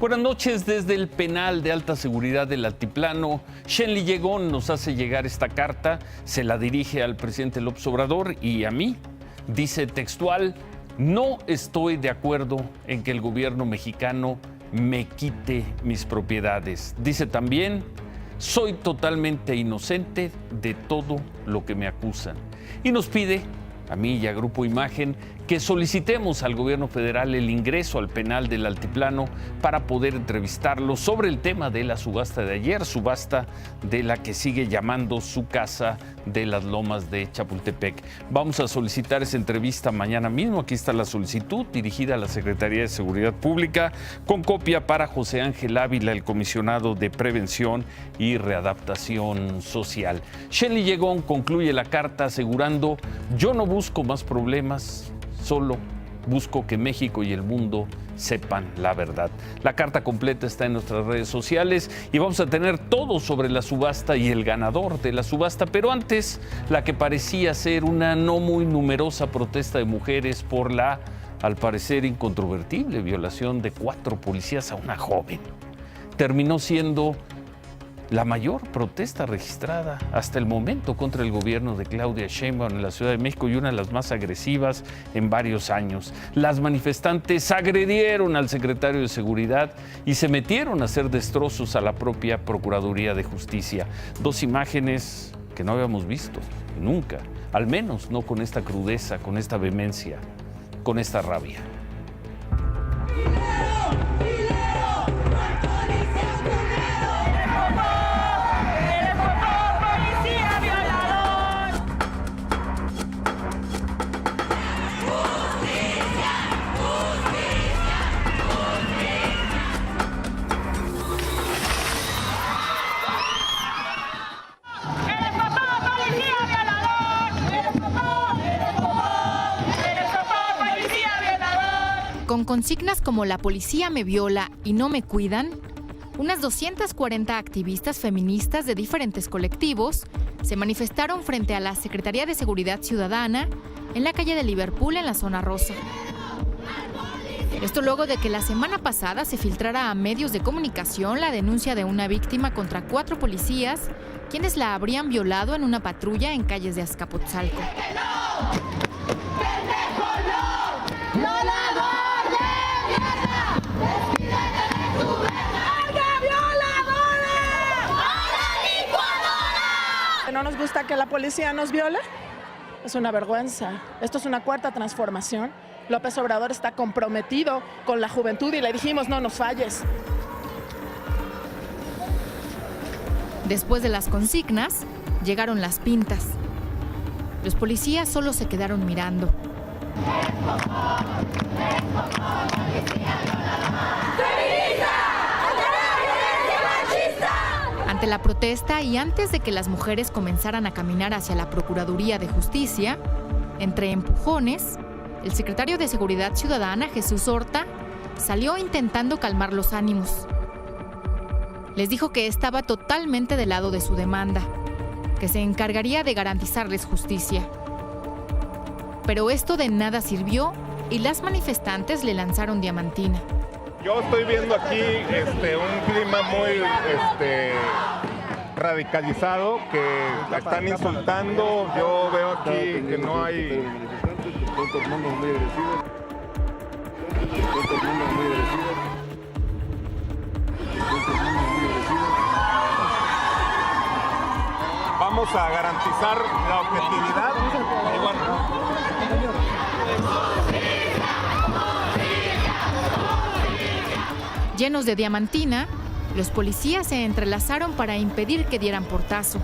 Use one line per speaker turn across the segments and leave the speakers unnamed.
Buenas noches desde el penal de alta seguridad del Altiplano. Shenly Llegón nos hace llegar esta carta, se la dirige al presidente López Obrador y a mí. Dice textual: no estoy de acuerdo en que el gobierno mexicano me quite mis propiedades. Dice también: soy totalmente inocente de todo lo que me acusan. Y nos pide, a mí y a Grupo Imagen, que solicitemos al gobierno federal el ingreso al penal del Altiplano para poder entrevistarlo sobre el tema de la subasta de ayer, subasta de la que sigue llamando su casa de las Lomas de Chapultepec. Vamos a solicitar esa entrevista mañana mismo. Aquí está la solicitud dirigida a la Secretaría de Seguridad Pública, con copia para José Ángel Ávila, el comisionado de Prevención y Readaptación Social. Shenly Llegón concluye la carta asegurando: yo no busco más problemas, solo busco que México y el mundo sepan la verdad. La carta completa está en nuestras redes sociales y vamos a tener todo sobre la subasta y el ganador de la subasta. Pero antes, la que parecía ser una no muy numerosa protesta de mujeres por la, al parecer, incontrovertible violación de 4 policías a una joven, terminó siendo la mayor protesta registrada hasta el momento contra el gobierno de Claudia Sheinbaum en la Ciudad de México y una de las más agresivas en varios años. Las manifestantes agredieron al secretario de Seguridad y se metieron a hacer destrozos a la propia Procuraduría de Justicia. 2 imágenes que no habíamos visto nunca, al menos no con esta crudeza, con esta vehemencia, con esta rabia.
Con consignas como "la policía me viola y no me cuidan", unas 240 activistas feministas de diferentes colectivos se manifestaron frente a la Secretaría de Seguridad Ciudadana en la calle de Liverpool, en la zona rosa. Esto luego de que la semana pasada se filtrara a medios de comunicación la denuncia de una víctima contra 4 policías, quienes la habrían violado en una patrulla en calles de Azcapotzalco.
¿No nos gusta que la policía nos viole? Es una vergüenza. Esto es una 4ª transformación. López Obrador está comprometido con la juventud y le dijimos: no nos falles.
Después de las consignas, llegaron las pintas. Los policías solo se quedaron mirando. Ante la protesta y antes de que las mujeres comenzaran a caminar hacia la Procuraduría de Justicia, entre empujones, el secretario de Seguridad Ciudadana, Jesús Horta, salió intentando calmar los ánimos. Les dijo que estaba totalmente del lado de su demanda, que se encargaría de garantizarles justicia. Pero esto de nada sirvió y las manifestantes le lanzaron diamantina.
Yo estoy viendo aquí un clima muy radicalizado, que están insultando. Yo veo aquí que no hay... Vamos a garantizar la objetividad. Y bueno,
llenos de diamantina, los policías se entrelazaron para impedir que dieran portazo.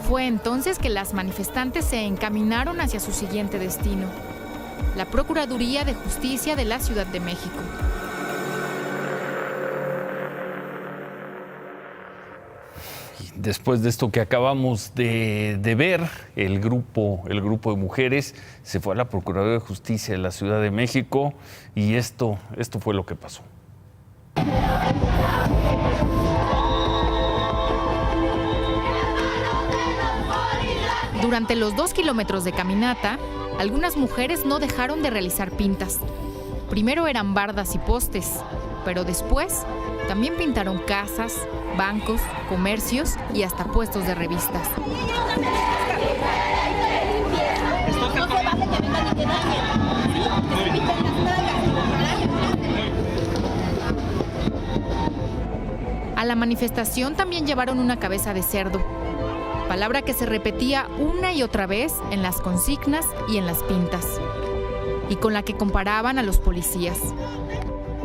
Fue entonces que las manifestantes se encaminaron hacia su siguiente destino, la Procuraduría de Justicia de la Ciudad de México.
Después de esto que acabamos de ver, el grupo de mujeres se fue a la Procuraduría de Justicia de la Ciudad de México y esto fue lo que pasó.
Durante los 2 kilómetros de caminata, algunas mujeres no dejaron de realizar pintas, Primero eran bardas y postes, pero después también pintaron casas, bancos, comercios y hasta puestos de revistas. A la manifestación también llevaron una cabeza de cerdo, palabra que se repetía una y otra vez en las consignas y en las pintas, y con la que comparaban a los policías.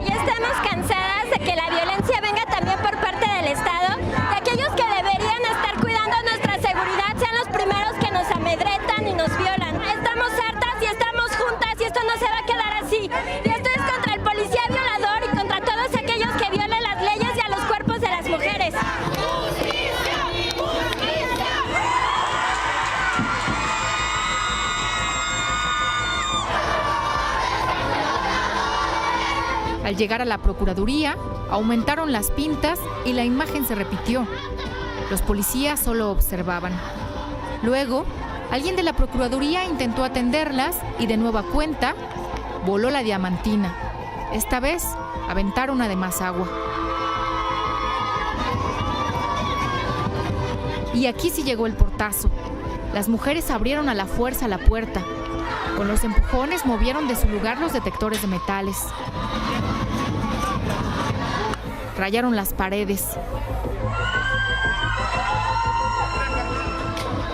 Ya estamos cansadas de que la violencia venga también por parte del Estado, de aquellos que deberían estar cuidando nuestra seguridad sean los primeros que nos amedrentan y nos violan. Estamos hartas y estamos juntas y esto no se va a quedar así. Y esto es contra el policía violador y contra todos aquellos que violan las leyes y a los cuerpos de las mujeres.
Al llegar a la Procuraduría, aumentaron las pintas y la imagen se repitió. Los policías solo observaban. Luego, alguien de la Procuraduría intentó atenderlas y de nueva cuenta, voló la diamantina. Esta vez, aventaron además agua. Y aquí sí llegó el portazo. Las mujeres abrieron a la fuerza la puerta. Con los empujones movieron de su lugar los detectores de metales. Rayaron las paredes.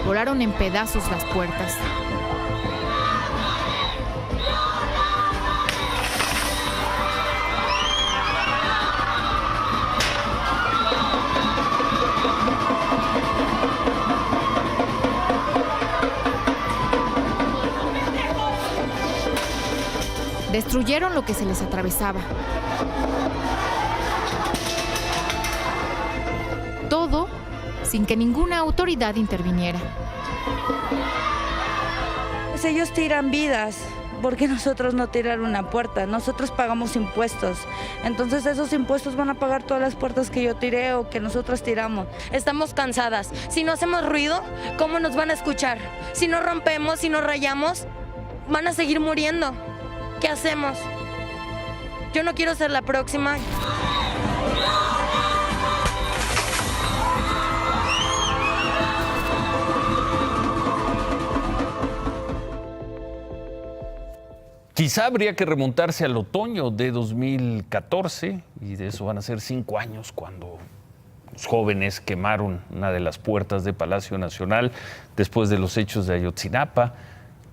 Volaron en pedazos las puertas. Destruyeron lo que se les atravesaba. Todo sin que ninguna autoridad interviniera.
Pues ellos tiran vidas, porque nosotros no tirar una puerta, nosotros pagamos impuestos, entonces esos impuestos van a pagar todas las puertas que yo tiré o que nosotros tiramos.
Estamos cansadas, si no hacemos ruido, ¿cómo nos van a escuchar? Si no rompemos, si no rayamos, van a seguir muriendo. ¿Qué hacemos? Yo no quiero ser la próxima.
Quizá habría que remontarse al otoño de 2014, y de eso van a ser 5 años, cuando los jóvenes quemaron una de las puertas de Palacio Nacional después de los hechos de Ayotzinapa,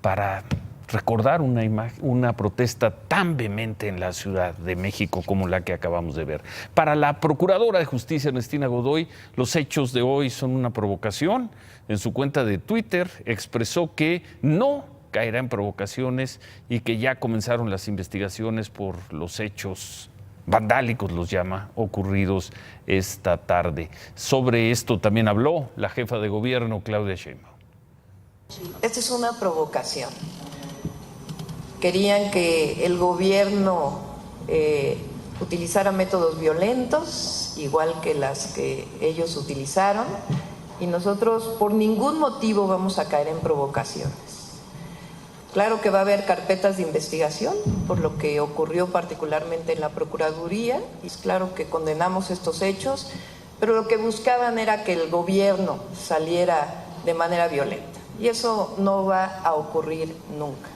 para recordar una protesta tan vehemente en la Ciudad de México como la que acabamos de ver. Para la Procuradora de Justicia, Ernestina Godoy, los hechos de hoy son una provocación. En su cuenta de Twitter expresó que no caerá en provocaciones y que ya comenzaron las investigaciones por los hechos vandálicos, los llama, ocurridos esta tarde. Sobre esto también habló la jefa de gobierno, Claudia Sheinbaum.
Esta es una provocación. Querían que el gobierno utilizara métodos violentos, igual que las que ellos utilizaron, y nosotros por ningún motivo vamos a caer en provocaciones. Claro que va a haber carpetas de investigación por lo que ocurrió particularmente en la Procuraduría, y es claro que condenamos estos hechos, pero lo que buscaban era que el gobierno saliera de manera violenta, y eso no va a ocurrir nunca.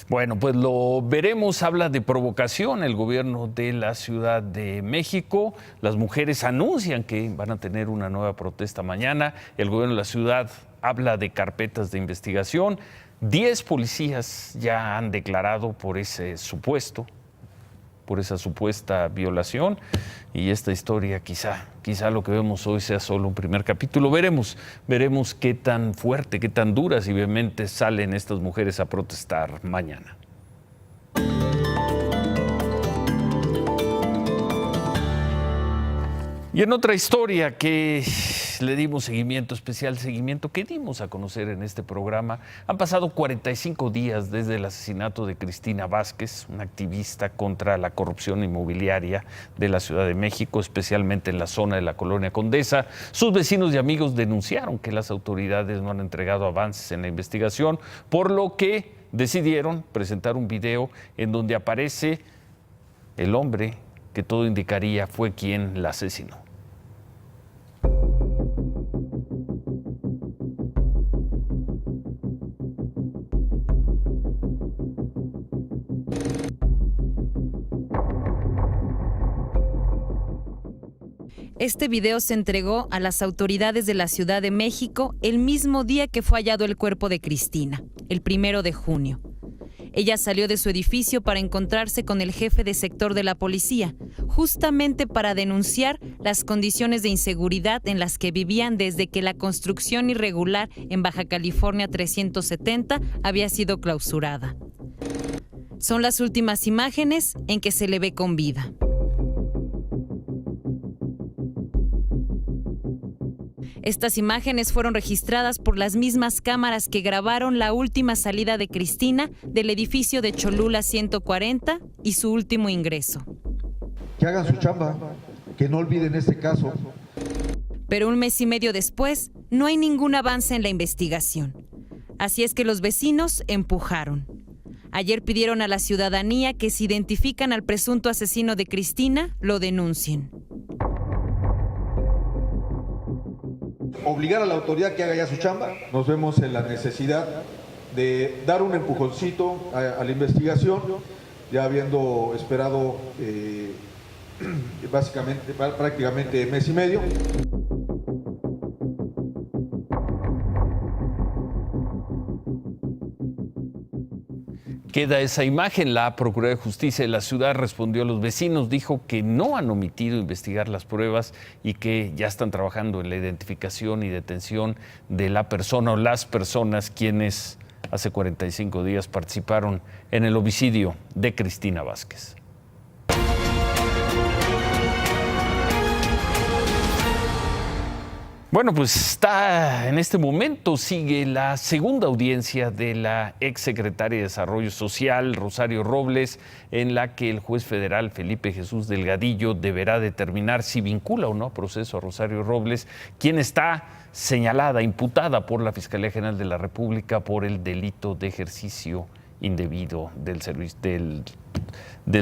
Bueno, pues lo veremos. Habla de provocación el gobierno de la Ciudad de México. Las mujeres anuncian que van a tener una nueva protesta mañana. El gobierno de la ciudad habla de carpetas de investigación. 10 policías ya han declarado por esa supuesta violación, y esta historia quizá lo que vemos hoy sea solo un primer capítulo. Veremos qué tan fuerte, qué tan duras y vehementes salen estas mujeres a protestar mañana. Y en otra historia que le dimos seguimiento, especial seguimiento, que dimos a conocer en este programa, han pasado 45 días desde el asesinato de Cristina Vázquez, una activista contra la corrupción inmobiliaria de la Ciudad de México, especialmente en la zona de la Colonia Condesa. Sus vecinos y amigos denunciaron que las autoridades no han entregado avances en la investigación, por lo que decidieron presentar un video en donde aparece el hombre que todo indicaría fue quien la asesinó.
Este video se entregó a las autoridades de la Ciudad de México el mismo día que fue hallado el cuerpo de Cristina, el 1 de junio. Ella salió de su edificio para encontrarse con el jefe de sector de la policía, justamente para denunciar las condiciones de inseguridad en las que vivían desde que la construcción irregular en Baja California 370 había sido clausurada. Son las últimas imágenes en que se le ve con vida. Estas imágenes fueron registradas por las mismas cámaras que grabaron la última salida de Cristina del edificio de Cholula 140 y su último ingreso.
Que hagan su chamba, que no olviden este caso.
Pero 1 mes y medio después, no hay ningún avance en la investigación. Así es que los vecinos empujaron. Ayer pidieron a la ciudadanía que si identifican al presunto asesino de Cristina, lo denuncien.
Obligar a la autoridad que haga ya su chamba. Nos vemos en la necesidad de dar un empujoncito a la investigación, ya habiendo esperado prácticamente mes y medio.
Queda esa imagen. La Procuraduría de Justicia de la ciudad respondió a los vecinos, dijo que no han omitido investigar las pruebas y que ya están trabajando en la identificación y detención de la persona o las personas quienes hace 45 días participaron en el homicidio de Cristina Vázquez. Bueno, pues está en este momento, sigue la segunda audiencia de la exsecretaria de Desarrollo Social, Rosario Robles, en la que el juez federal Felipe Jesús Delgadillo deberá determinar si vincula o no a proceso a Rosario Robles, quien está señalada, imputada por la Fiscalía General de la República por el delito de ejercicio indebido del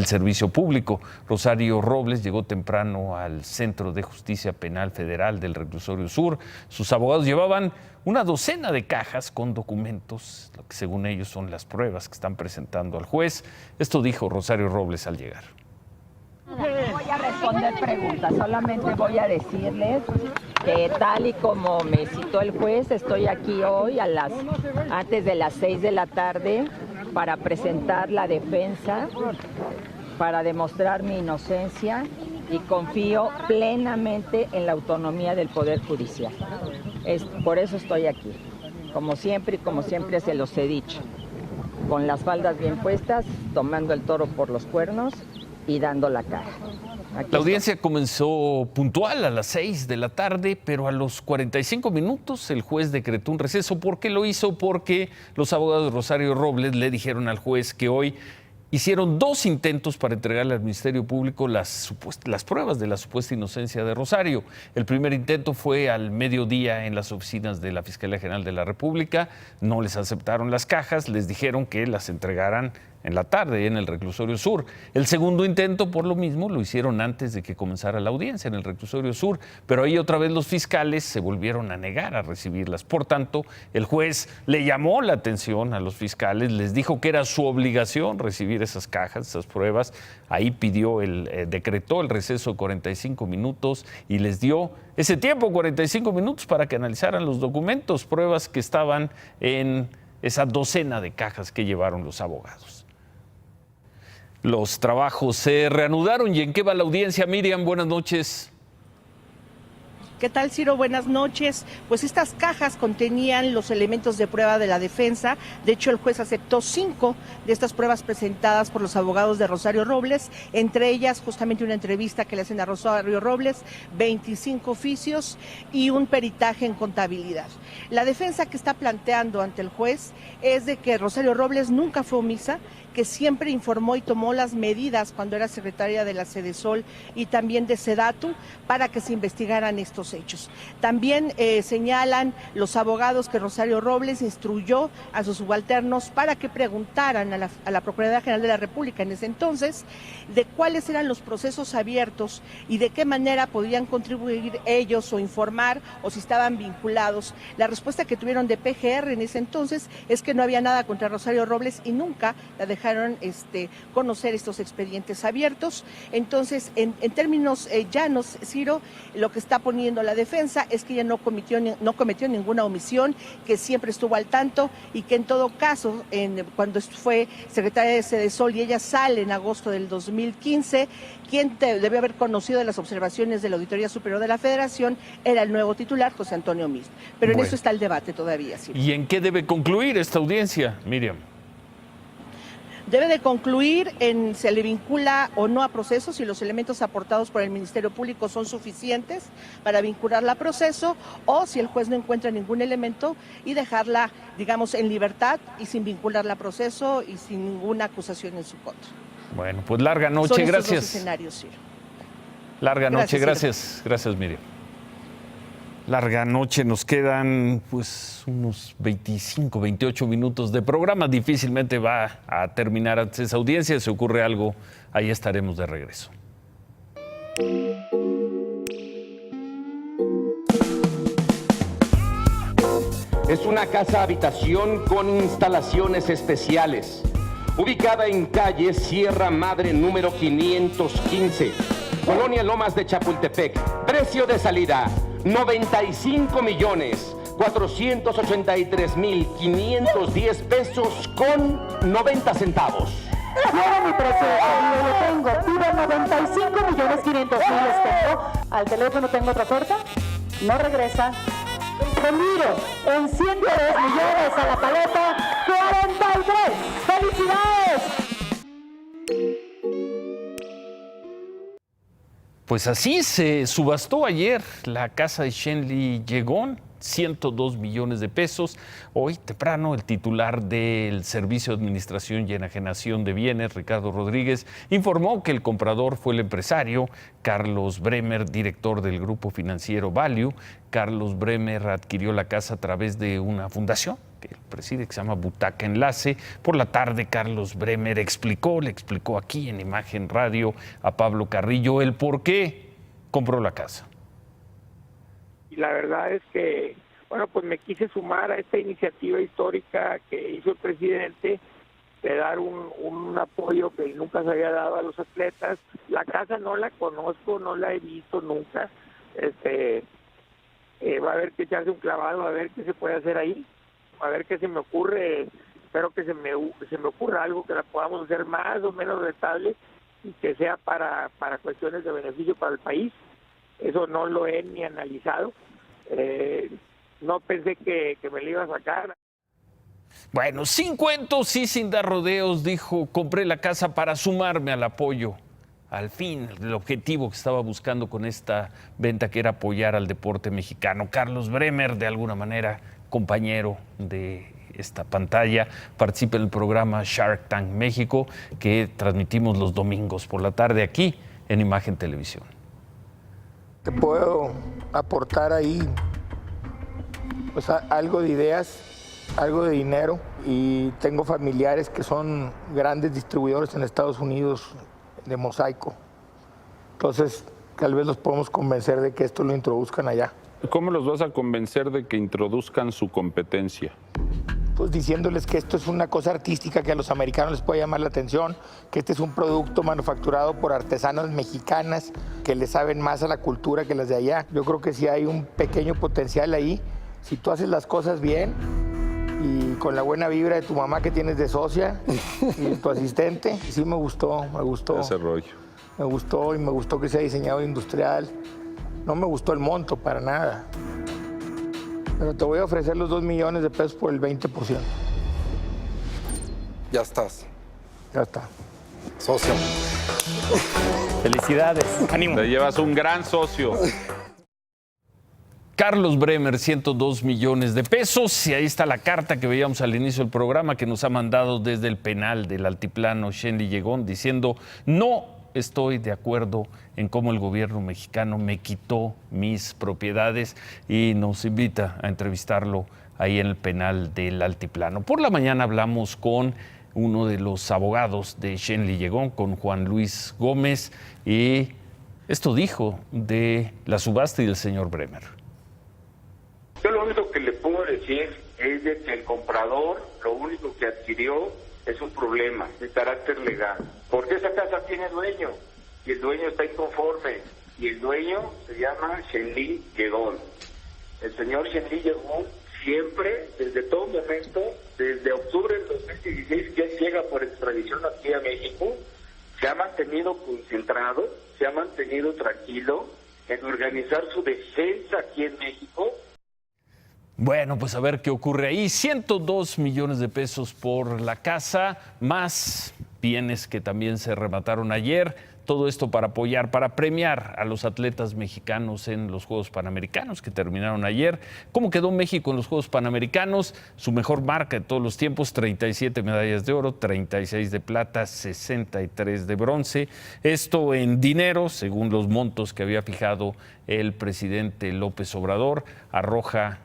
servicio público. Rosario Robles llegó temprano al Centro de Justicia Penal Federal del Reclusorio Sur. Sus abogados llevaban una docena de cajas con documentos, lo que según ellos son las pruebas que están presentando al juez. Esto dijo Rosario Robles al llegar.
No voy a responder preguntas, solamente voy a decirles que tal y como me citó el juez, estoy aquí hoy antes de las 6 de la tarde para presentar la defensa, para demostrar mi inocencia y confío plenamente en la autonomía del Poder Judicial. Por eso estoy aquí, como siempre se los he dicho, con las faldas bien puestas, tomando el toro por los cuernos y dando la cara.
La audiencia comenzó puntual a las 6 de la tarde, pero a los 45 minutos el juez decretó un receso. ¿Por qué lo hizo? Porque los abogados de Rosario Robles le dijeron al juez que hoy hicieron 2 intentos para entregarle al Ministerio Público las pruebas de la supuesta inocencia de Rosario. El primer intento fue al mediodía en las oficinas de la Fiscalía General de la República. No les aceptaron las cajas, les dijeron que las entregaran en la tarde en el Reclusorio Sur. El segundo intento, por lo mismo, lo hicieron antes de que comenzara la audiencia en el Reclusorio Sur, pero ahí otra vez los fiscales se volvieron a negar a recibirlas. Por tanto, el juez le llamó la atención a los fiscales, les dijo que era su obligación recibir esas cajas, esas pruebas. Ahí decretó el receso de 45 minutos y les dio ese tiempo, 45 minutos, para que analizaran los documentos, pruebas que estaban en esa docena de cajas que llevaron los abogados. Los trabajos se reanudaron. ¿Y en qué va la audiencia? Miriam, buenas noches.
¿Qué tal, Ciro? Buenas noches. Pues estas cajas contenían los elementos de prueba de la defensa. De hecho, el juez aceptó 5 de estas pruebas presentadas por los abogados de Rosario Robles, entre ellas justamente una entrevista que le hacen a Rosario Robles, 25 oficios y un peritaje en contabilidad. La defensa que está planteando ante el juez es de que Rosario Robles nunca fue omisa, que siempre informó y tomó las medidas cuando era secretaria de la Sedesol y también de Sedatu para que se investigaran estos hechos. También señalan los abogados que Rosario Robles instruyó a sus subalternos para que preguntaran a la Procuraduría General de la República en ese entonces de cuáles eran los procesos abiertos y de qué manera podían contribuir ellos o informar o si estaban vinculados. La respuesta que tuvieron de PGR en ese entonces es que no había nada contra Rosario Robles y nunca la dejaron conocer estos expedientes abiertos. Entonces, en términos llanos, Ciro, lo que está poniendo la defensa es que ella no cometió ninguna omisión, que siempre estuvo al tanto y que en todo caso, cuando fue secretaria de Sedesol y ella sale en agosto del 2015, quien debe haber conocido de las observaciones de la Auditoría Superior de la Federación era el nuevo titular, José Antonio Mist. Pero en eso está el debate todavía, Ciro.
¿Y en qué debe concluir esta audiencia, Miriam?
Debe de concluir en se le vincula o no a proceso, si los elementos aportados por el Ministerio Público son suficientes para vincularla a proceso, o si el juez no encuentra ningún elemento y dejarla, digamos, en libertad y sin vincularla a proceso y sin ninguna acusación en su contra.
Bueno, pues larga noche,
son estos
gracias.
dos escenarios, Ciro.
Larga noche,
Gracias,
gracias. Gracias, Miriam. Larga noche, nos quedan pues unos 25, 28 minutos de programa. Difícilmente va a terminar antes de esa audiencia. Si ocurre algo, ahí estaremos de regreso.
Es una casa habitación con instalaciones especiales, ubicada en calle Sierra Madre número 515, Colonia Lomas de Chapultepec. Precio de salida, 95,483,510 pesos con 90 centavos.
Quiero mi precio de salida, lo tengo. Pido 95,500,000 les tengo. Al teléfono tengo otra oferta. No regresa. Remiro, en 102 millones a la paleta, 43. ¡Felicidades!
Pues así se subastó ayer la casa de Shenli Llegón, 102 millones de pesos. Hoy temprano el titular del Servicio de Administración y Enajenación de Bienes, Ricardo Rodríguez, informó que el comprador fue el empresario Carlos Bremer, director del grupo financiero Value. Carlos Bremer adquirió la casa a través de una fundación que él preside, que se llama Butaca Enlace. Por la tarde, Carlos Bremer le explicó aquí en Imagen Radio a Pablo Carrillo el por qué compró la casa.
Y la verdad es que, bueno, pues me quise sumar a esta iniciativa histórica que hizo el presidente de dar un apoyo que nunca se había dado a los atletas. La casa no la conozco, no la he visto nunca. Va a haber que echarse un clavado, a ver qué se puede hacer ahí, a ver qué se me ocurre. Espero que se me ocurra algo que la podamos hacer más o menos rentable y que sea para cuestiones de beneficio para el país. Eso no lo he ni analizado. No pensé que me lo iba a sacar.
Bueno, sin cuentos y sin dar rodeos, dijo, compré la casa para sumarme al apoyo. Al fin, el objetivo que estaba buscando con esta venta, que era apoyar al deporte mexicano. Carlos Bremer, de alguna manera, compañero de esta pantalla, participa en el programa Shark Tank México, que transmitimos los domingos por la tarde aquí en Imagen Televisión.
Te puedo aportar ahí pues, algo de ideas, algo de dinero, y tengo familiares que son grandes distribuidores en Estados Unidos de mosaico. Entonces, tal vez los podemos convencer de que esto lo introduzcan allá.
¿Cómo los vas a convencer de que introduzcan su competencia?
Pues diciéndoles que esto es una cosa artística que a los americanos les puede llamar la atención, que este es un producto manufacturado por artesanas mexicanas que le saben más a la cultura que las de allá. Yo creo que sí hay un pequeño potencial ahí. Si tú haces las cosas bien y con la buena vibra de tu mamá que tienes de socia y de tu asistente, sí me gustó.
Ese rollo.
Me gustó, y me gustó que sea diseñado industrial. No me gustó el monto para nada. Pero te voy a ofrecer los 2 millones de pesos por el 20%.
Ya estás.
Ya está.
Socio.
Felicidades. Ánimo. Te llevas un gran socio.
Carlos Bremer, 102 millones de pesos. Y ahí está la carta que veíamos al inicio del programa que nos ha mandado desde el penal del Altiplano Shenly Llegón, diciendo: no estoy de acuerdo en cómo el gobierno mexicano me quitó mis propiedades, y nos invita a entrevistarlo ahí en el penal del Altiplano. Por la mañana hablamos con uno de los abogados de Shenly Llegón, con Juan Luis Gómez, y esto dijo de la subasta y del señor Bremer.
Yo lo único que le puedo decir es de que el comprador lo único que adquirió es un problema de carácter legal, porque esa casa tiene dueño y el dueño está inconforme, y el dueño se llama Shenly Llegón. El señor Shenly Llegón siempre, desde todo momento, desde octubre del 2016 que él llega por extradición aquí a México, se ha mantenido concentrado, se ha mantenido tranquilo en organizar su defensa aquí en México.
Bueno, pues a ver qué ocurre ahí. 102 millones de pesos por la casa, más bienes que también se remataron ayer. Todo esto para apoyar, para premiar a los atletas mexicanos en los Juegos Panamericanos que terminaron ayer. ¿Cómo quedó México en los Juegos Panamericanos? Su mejor marca de todos los tiempos: 37 medallas de oro, 36 de plata, 63 de bronce. Esto en dinero, según los montos que había fijado el presidente López Obrador, arroja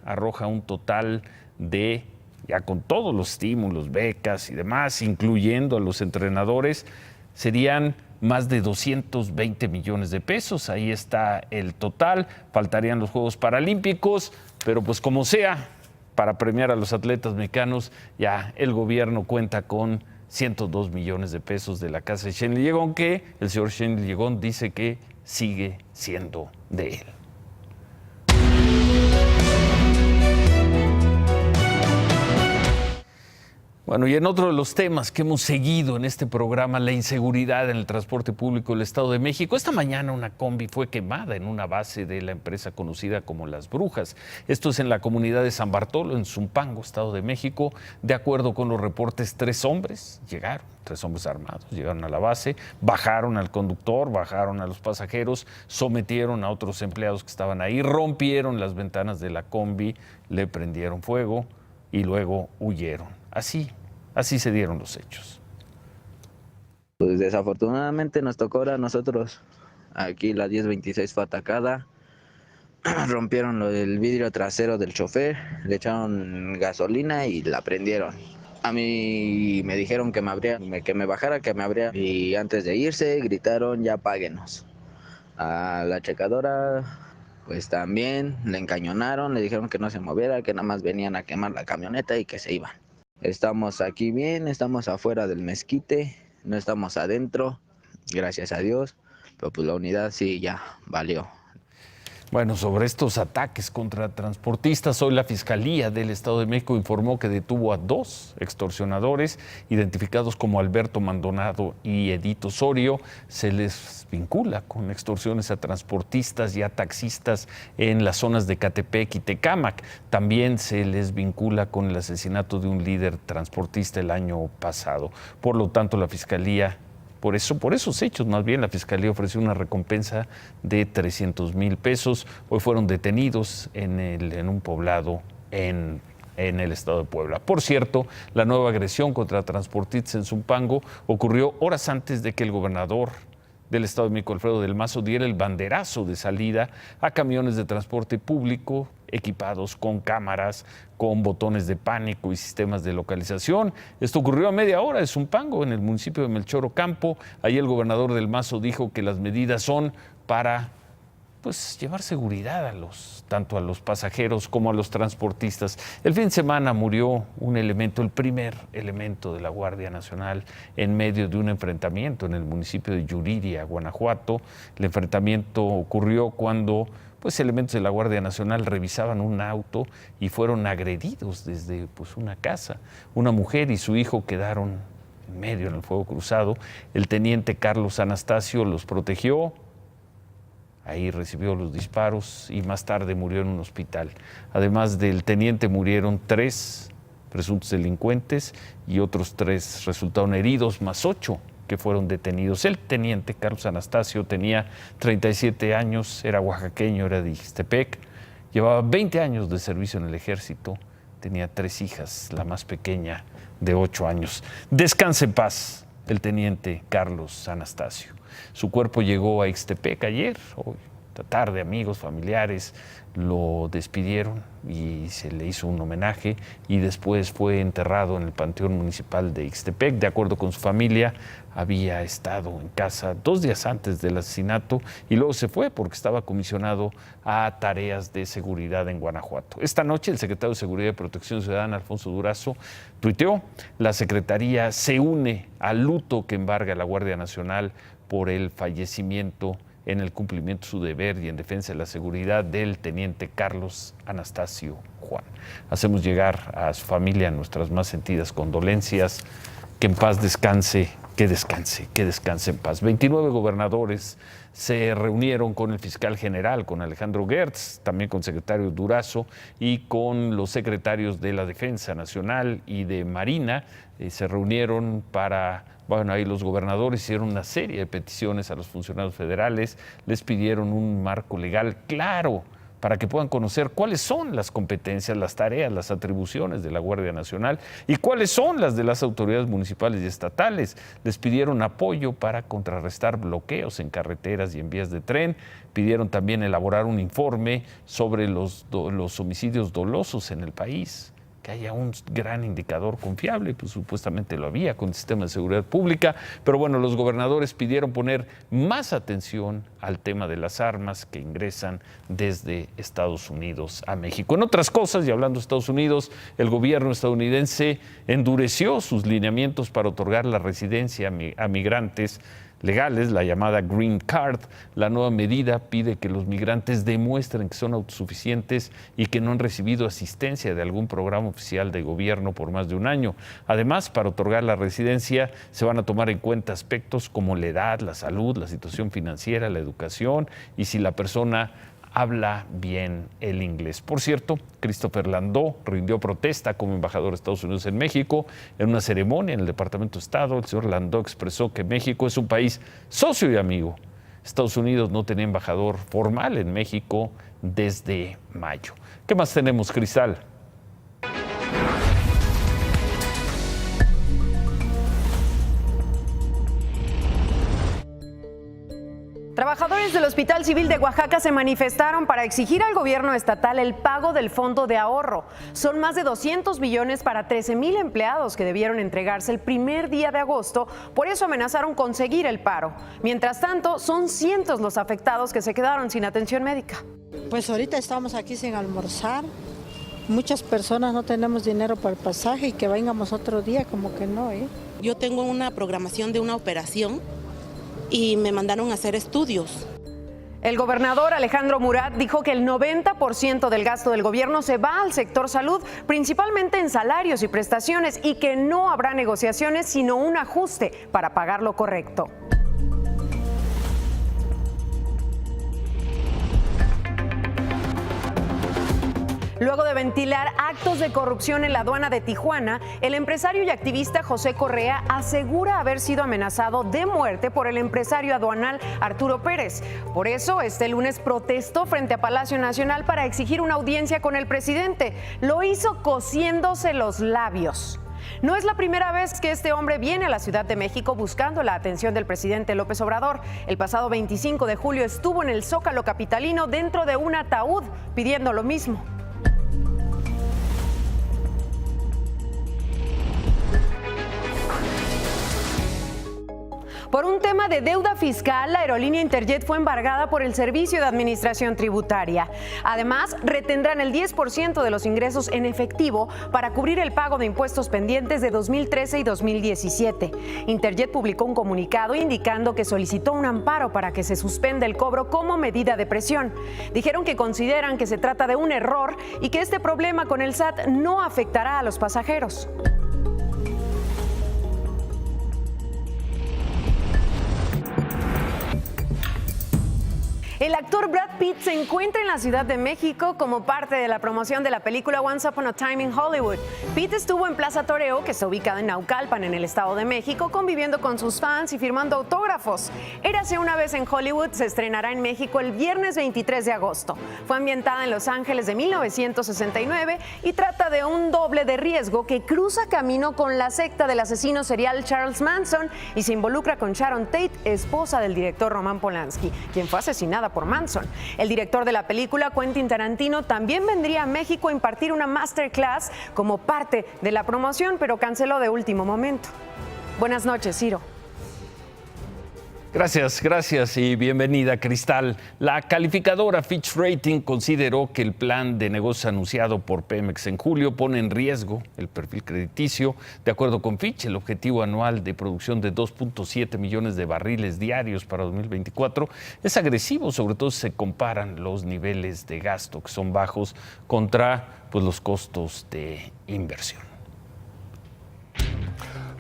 un total de, ya con todos los estímulos, becas y demás, incluyendo a los entrenadores, serían más de 220 millones de pesos. Ahí está el total. Faltarían los Juegos Paralímpicos, pero pues como sea, para premiar a los atletas mexicanos, ya el gobierno cuenta con 102 millones de pesos de la casa de Shenly Llegón, que el señor Shenly Llegón dice que sigue siendo de él. Bueno, y en otro de los temas que hemos seguido en este programa, la inseguridad en el transporte público del Estado de México. Esta mañana una combi fue quemada en una base de la empresa conocida como Las Brujas. Esto es en la comunidad de San Bartolo, en Zumpango, Estado de México. De acuerdo con los reportes, 3 hombres armados, llegaron a la base, bajaron al conductor, bajaron a los pasajeros, sometieron a otros empleados que estaban ahí, rompieron las ventanas de la combi, le prendieron fuego y luego huyeron. Así se dieron los hechos.
Pues desafortunadamente nos tocó ahora a nosotros. Aquí la 1026 fue atacada. Rompieron el vidrio trasero del chofer, le echaron gasolina y la prendieron. A mí me dijeron que me bajara, que me abriera. Y antes de irse gritaron: ya páguenos. A la checadora pues también le encañonaron, le dijeron que no se moviera, que nada más venían a quemar la camioneta y que se iban. Estamos aquí bien, estamos afuera del mezquite, no estamos adentro, gracias a Dios, pero pues la unidad sí ya valió.
Bueno, sobre estos ataques contra transportistas, hoy la Fiscalía del Estado de México informó que detuvo a 2 extorsionadores identificados como Alberto Maldonado y Edith Osorio. Se les vincula con extorsiones a transportistas y a taxistas en las zonas de Catepec y Tecámac. También se les vincula con el asesinato de un líder transportista el año pasado. Por lo tanto, la Fiscalía, por esos hechos, más bien, la Fiscalía ofreció una recompensa de 300,000 pesos. Hoy fueron detenidos en un poblado en el estado de Puebla. Por cierto, la nueva agresión contra transportistas en Zumpango ocurrió horas antes de que el gobernador del Estado de México, Alfredo del Mazo, diera el banderazo de salida a camiones de transporte público equipados con cámaras, con botones de pánico y sistemas de localización. Esto ocurrió a media hora de Zumpango, en el municipio de Melchor Ocampo. Ahí el gobernador del Mazo dijo que las medidas son para llevar seguridad tanto a los pasajeros como a los transportistas. El fin de semana murió el primer elemento de la Guardia Nacional en medio de un enfrentamiento en el municipio de Yuriria, Guanajuato. El enfrentamiento ocurrió cuando elementos de la Guardia Nacional revisaban un auto y fueron agredidos desde una casa. Una mujer y su hijo quedaron en medio en el fuego cruzado. El teniente Carlos Anastasio los protegió Ahí recibió los disparos y más tarde murió en un hospital. Además del teniente murieron 3 presuntos delincuentes y otros 3 resultaron heridos, más 8 que fueron detenidos. El teniente Carlos Anastasio tenía 37 años, era oaxaqueño, era de Ixtepec, llevaba 20 años de servicio en el ejército, tenía 3 hijas, la más pequeña de 8 años. Descanse en paz el teniente Carlos Anastasio. Su cuerpo llegó a Ixtepec ayer, hoy, esta tarde, amigos, familiares lo despidieron y se le hizo un homenaje y después fue enterrado en el Panteón Municipal de Ixtepec. De acuerdo con su familia, había estado en casa 2 días antes del asesinato y luego se fue porque estaba comisionado a tareas de seguridad en Guanajuato. Esta noche el secretario de Seguridad y Protección Ciudadana, Alfonso Durazo, tuiteó: la Secretaría se une al luto que embarga la Guardia Nacional por el fallecimiento en el cumplimiento de su deber y en defensa de la seguridad del teniente Carlos Anastasio Juan. Hacemos llegar a su familia nuestras más sentidas condolencias. Que en paz descanse, que descanse en paz. 29 gobernadores se reunieron con el fiscal general, con Alejandro Gertz, también con el secretario Durazo y con los secretarios de la Defensa Nacional y de Marina. Se reunieron para... Bueno, ahí los gobernadores hicieron una serie de peticiones a los funcionarios federales, les pidieron un marco legal claro para que puedan conocer cuáles son las competencias, las tareas, las atribuciones de la Guardia Nacional y cuáles son las de las autoridades municipales y estatales. Les pidieron apoyo para contrarrestar bloqueos en carreteras y en vías de tren. Pidieron también elaborar un informe sobre los homicidios dolosos en el país, que haya un gran indicador confiable, pues supuestamente lo había con el sistema de seguridad pública, pero bueno, los gobernadores pidieron poner más atención al tema de las armas que ingresan desde Estados Unidos a México. En otras cosas, y hablando de Estados Unidos, el gobierno estadounidense endureció sus lineamientos para otorgar la residencia a migrantes legales, la llamada Green Card. La nueva medida pide que los migrantes demuestren que son autosuficientes y que no han recibido asistencia de algún programa oficial de gobierno por más de un año. Además, para otorgar la residencia se van a tomar en cuenta aspectos como la edad, la salud, la situación financiera, la educación y si la persona habla bien el inglés. Por cierto, Christopher Landau rindió protesta como embajador de Estados Unidos en México. En una ceremonia en el Departamento de Estado, el señor Landau expresó que México es un país socio y amigo. Estados Unidos no tenía embajador formal en México desde mayo. ¿Qué más tenemos, Cristal?
Trabajadores del Hospital Civil de Oaxaca se manifestaron para exigir al gobierno estatal el pago del fondo de ahorro. Son más de 200 millones para 13,000 empleados que debieron entregarse el primer día de agosto, por eso amenazaron con seguir el paro. Mientras tanto, son cientos los afectados que se quedaron sin atención médica.
Pues ahorita estamos aquí sin almorzar. Muchas personas no tenemos dinero para el pasaje y que vengamos otro día, como que no, ¿eh?
Yo tengo una programación de una operación y me mandaron a hacer estudios.
El gobernador Alejandro Murat dijo que el 90% del gasto del gobierno se va al sector salud, principalmente en salarios y prestaciones, y que no habrá negociaciones, sino un ajuste para pagar lo correcto. Luego de ventilar actos de corrupción en la aduana de Tijuana, el empresario y activista José Correa asegura haber sido amenazado de muerte por el empresario aduanal Arturo Pérez. Por eso, este lunes protestó frente a Palacio Nacional para exigir una audiencia con el presidente. Lo hizo cosiéndose los labios. No es la primera vez que este hombre viene a la Ciudad de México buscando la atención del presidente López Obrador. El pasado 25 de julio estuvo en el Zócalo capitalino dentro de un ataúd pidiendo lo mismo. Por un tema de deuda fiscal, la aerolínea Interjet fue embargada por el Servicio de Administración Tributaria. Además, retendrán el 10% de los ingresos en efectivo para cubrir el pago de impuestos pendientes de 2013 y 2017. Interjet publicó un comunicado indicando que solicitó un amparo para que se suspenda el cobro como medida de presión. Dijeron que consideran que se trata de un error y que este problema con el SAT no afectará a los pasajeros. El actor Brad Pitt se encuentra en la Ciudad de México como parte de la promoción de la película Once Upon a Time in Hollywood. Pitt estuvo en Plaza Toreo, que está ubicada en Naucalpan, en el Estado de México, conviviendo con sus fans y firmando autógrafos. Érase una vez en Hollywood se estrenará en México el viernes 23 de agosto. Fue ambientada en Los Ángeles de 1969 y trata de un doble de riesgo que cruza camino con la secta del asesino serial Charles Manson y se involucra con Sharon Tate, esposa del director Roman Polanski, quien fue asesinada por Manson. El director de la película, Quentin Tarantino, también vendría a México a impartir una masterclass como parte de la promoción, pero canceló de último momento. Buenas noches, Ciro.
Gracias y bienvenida, Cristal. La calificadora Fitch Rating consideró que el plan de negocio anunciado por Pemex en julio pone en riesgo el perfil crediticio. De acuerdo con Fitch, el objetivo anual de producción de 2.7 millones de barriles diarios para 2024 es agresivo, sobre todo si se comparan los niveles de gasto, que son bajos, contra los costos de inversión.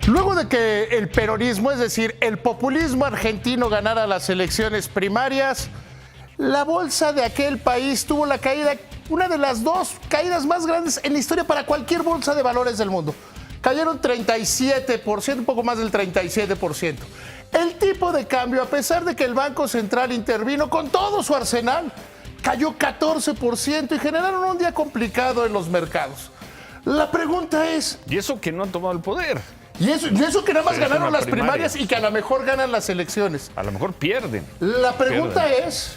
Luego de que el peronismo, es decir, el populismo argentino, ganara las elecciones primarias, la bolsa de aquel país tuvo la caída, una de las dos caídas más grandes en la historia para cualquier bolsa de valores del mundo. Cayeron 37%, un poco más del 37%. El tipo de cambio, a pesar de que el Banco Central intervino con todo su arsenal, cayó 14% y generaron un día complicado en los mercados. La pregunta es...
¿Y eso que no han tomado el poder?
Y eso que nada más ganaron las primarias y que a lo mejor ganan las elecciones.
A lo mejor pierden.
La pregunta es,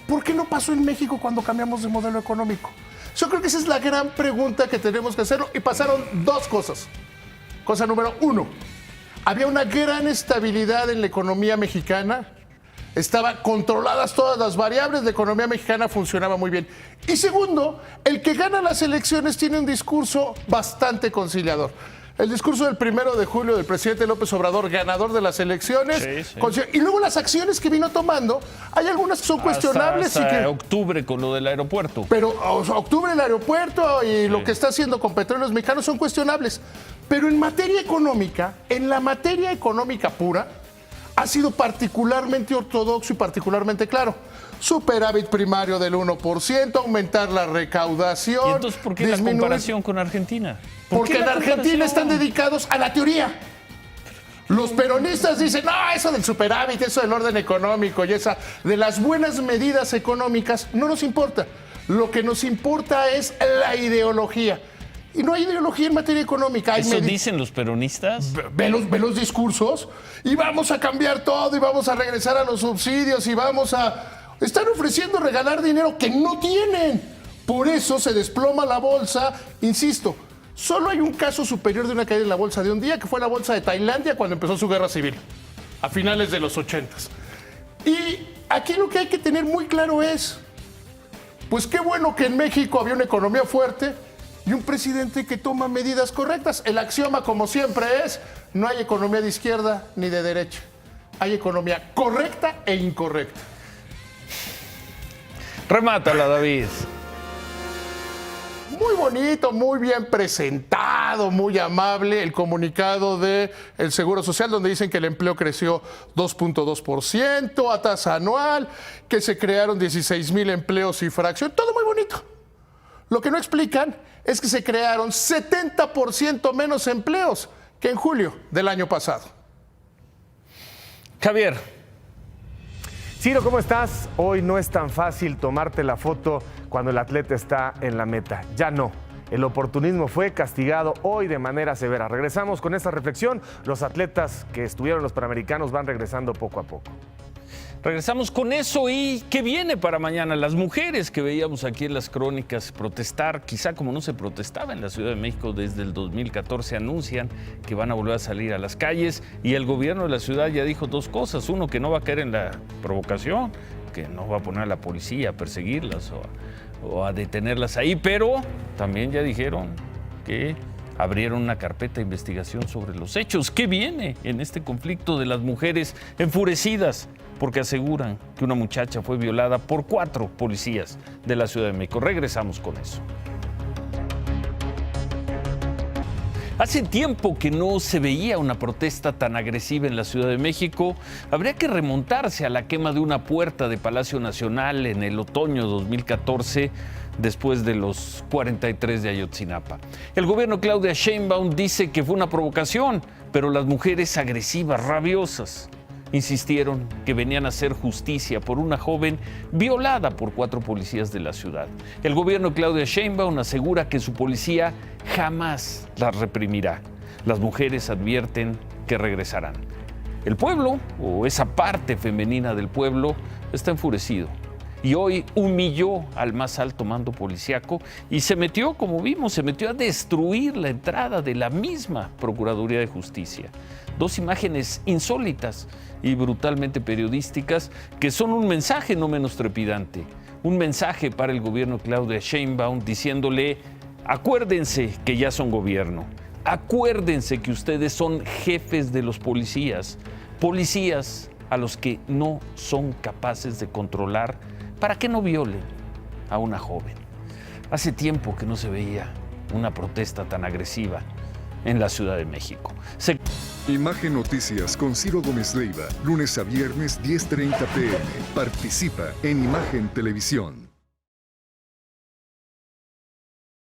¿por qué no pasó en México cuando cambiamos de modelo económico? Yo creo que esa es la gran pregunta que tenemos que hacerlo. Y pasaron dos cosas. Cosa número uno, había una gran estabilidad en la economía mexicana. Estaban controladas todas las variables, la economía mexicana funcionaba muy bien. Y segundo, el que gana las elecciones tiene un discurso bastante conciliador. El discurso del 1 de julio del presidente López Obrador, ganador de las elecciones. Y luego las acciones que vino tomando, hay algunas que son cuestionables.
Hasta octubre con lo del aeropuerto.
Pero octubre el aeropuerto y lo que está haciendo con Petróleos Mexicanos son cuestionables. Pero en materia económica, en la materia económica pura, ha sido particularmente ortodoxo y particularmente claro. Superávit primario del 1%, aumentar la recaudación.
¿Y entonces por qué la comparación con Argentina?
Porque en Argentina están dedicados a la teoría. Los peronistas dicen, no, eso del superávit, eso del orden económico y esa de las buenas medidas económicas no nos importa. Lo que nos importa es la ideología. Y no hay ideología en materia económica.
¿Eso dicen los peronistas?
Ve los discursos y vamos a cambiar todo y vamos a regresar a los subsidios y vamos a... Están ofreciendo regalar dinero que no tienen. Por eso se desploma la bolsa. Insisto, solo hay un caso superior de una caída en la bolsa de un día, que fue la bolsa de Tailandia cuando empezó su guerra civil, a finales de los 80s. Y aquí lo que hay que tener muy claro es, pues qué bueno que en México había una economía fuerte y un presidente que toma medidas correctas. El axioma, como siempre, es, no hay economía de izquierda ni de derecha. Hay economía correcta e incorrecta.
Remátala, David.
Muy bonito, muy bien presentado, muy amable el comunicado del Seguro Social, donde dicen que el empleo creció 2.2% a tasa anual, que se crearon 16,000 empleos y fracción. Todo muy bonito. Lo que no explican es que se crearon 70% menos empleos que en julio del año pasado.
Javier.
Ciro, ¿cómo estás? Hoy no es tan fácil tomarte la foto cuando el atleta está en la meta. Ya no. El oportunismo fue castigado hoy de manera severa. Regresamos con esta reflexión. Los atletas que estuvieron en los Panamericanos van regresando poco a poco.
Regresamos con eso y ¿qué viene para mañana? Las mujeres que veíamos aquí en las crónicas protestar, quizá como no se protestaba en la Ciudad de México desde el 2014, anuncian que van a volver a salir a las calles y el gobierno de la ciudad ya dijo dos cosas. Uno, que no va a caer en la provocación, que no va a poner a la policía a perseguirlas o a detenerlas ahí, pero también ya dijeron que abrieron una carpeta de investigación sobre los hechos. ¿Qué viene en este conflicto de las mujeres enfurecidas? Porque aseguran que una muchacha fue violada por 4 policías de la Ciudad de México. Regresamos con eso. Hace tiempo que no se veía una protesta tan agresiva en la Ciudad de México. Habría que remontarse a la quema de una puerta de Palacio Nacional en el otoño de 2014, después de los 43 de Ayotzinapa. El gobierno de Claudia Sheinbaum dice que fue una provocación, pero las mujeres agresivas, rabiosas, insistieron que venían a hacer justicia por una joven violada por 4 policías de la ciudad. El gobierno de Claudia Sheinbaum asegura que su policía jamás las reprimirá. Las mujeres advierten que regresarán. El pueblo, o esa parte femenina del pueblo, está enfurecido. Y hoy humilló al más alto mando policíaco y se metió, como vimos, se metió a destruir la entrada de la misma Procuraduría de Justicia. 2 imágenes insólitas y brutalmente periodísticas que son un mensaje no menos trepidante. Un mensaje para el gobierno de Claudia Sheinbaum diciéndole: acuérdense que ya son gobierno. Acuérdense que ustedes son jefes de los policías. Policías a los que no son capaces de controlar para que no violen a una joven. Hace tiempo que no se veía una protesta tan agresiva en la Ciudad de México.
Imagen Noticias con Ciro Gómez Leiva, lunes a viernes 10:30 p.m. Participa en Imagen Televisión.